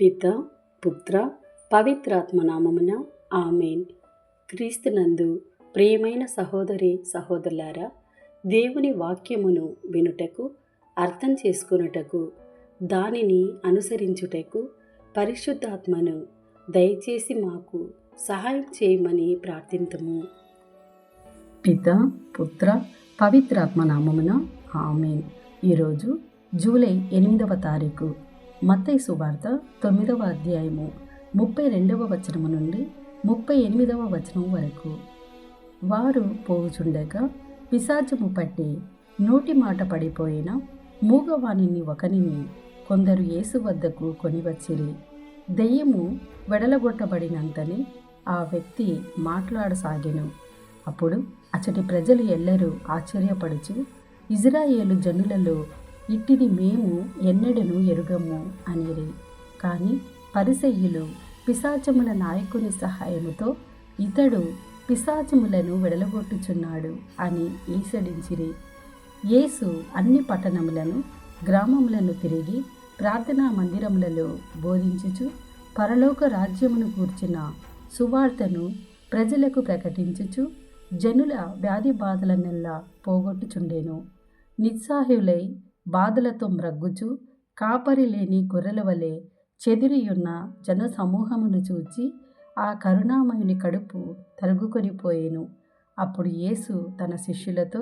పిత పుత్ర పవిత్రాత్మ నామమున ఆమేన్. క్రీస్తునందు ప్రియమైన సహోదరి సహోదరులారా, దేవుని వాక్యమును వినుటకు, అర్థం చేసుకొనుటకు, దానిని అనుసరించుటకు పరిశుద్ధాత్మను దయచేసి మాకు సహాయం చేయమని ప్రార్థింతుము. పిత పుత్ర పవిత్రాత్మ నామమున ఆమేన్. ఈరోజు జూలై 8వ తారీఖు. మత్తయి సువార్త 9వ అధ్యాయము 32వ వచనము నుండి 38వ వచనం వరకు. వారు పోవుచుండగా పిశాచము పట్టి నోటి మాట పడిపోయిన మూగవాణిని ఒకనిని కొందరు యేసు వద్దకు కొనివచ్చిరి. దెయ్యము వెడలగొట్టబడినంతనే ఆ వ్యక్తి మాట్లాడసాగెను. అప్పుడు అచ్చటి ప్రజలు ఎల్లరూ ఆశ్చర్యపడుచు, ఇజ్రాయేలు జనులలో ఇట్టిది మేము ఎన్నడను ఎరుగము అనిరి. కానీ పరిసయ్యులు పిశాచముల నాయకుని సహాయముతో ఇతడు పిశాచములను వెడలగొట్టుచున్నాడు అని ఈసడించిరి. యేసు అన్ని పట్టణములను గ్రామములను తిరిగి ప్రార్థనా మందిరములలో బోధించుచు పరలోక రాజ్యమును గూర్చిన సువార్తను ప్రజలకు ప్రకటించుచు జనుల వ్యాధి బాధలనెల్లా పోగొట్టుచుండెను. నిస్సహాయులై బాధలతో మ్రగ్గుచు కాపరి లేని గొర్రెల వలె చెదిరియున్న జన సమూహమును చూచి ఆ కరుణామయుని కడుపు తరుగుకొనిపోయెను. అప్పుడు యేసు తన శిష్యులతో,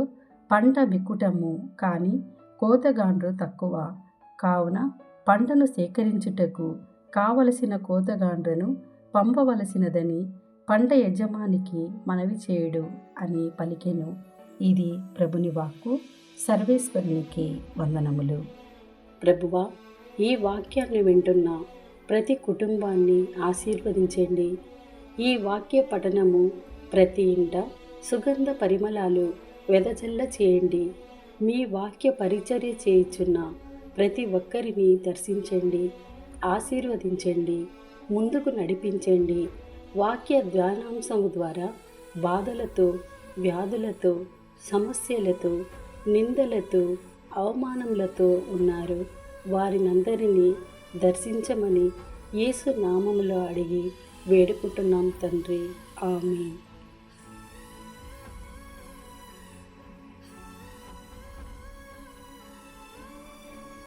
పంట మిక్కుటము కానీ కోతగాండ్రు తక్కువ, కావున పంటను సేకరించుటకు కావలసిన కోతగాండ్రను పంపవలసినదని పంట యజమానికి మనవి చేయుడు అని పలికెను. ఇది ప్రభుని వాక్కు. సర్వేశ్వరునికి వందనములు. ప్రభువా, ఈ వాక్యాన్ని వింటున్న ప్రతి కుటుంబాన్ని ఆశీర్వదించండి. ఈ వాక్య పఠనము ప్రతి ఇంట సుగంధ పరిమళాలు వెదజల్ల చేయండి. మీ వాక్య పరిచర్య చేయుచున్న ప్రతి ఒక్కరిని దర్శించండి, ఆశీర్వదించండి, ముందుకు నడిపించండి. వాక్య ధ్యానాంశము ద్వారా బాధలతో, వ్యాధులతో, సమస్యలతో, నిందలతో, అవమానములతో ఉన్నారు. వారినందరినీ దర్శించమని యేసు నామములో అడిగి వేడుకుంటున్నాం తండ్రి. ఆమేన్.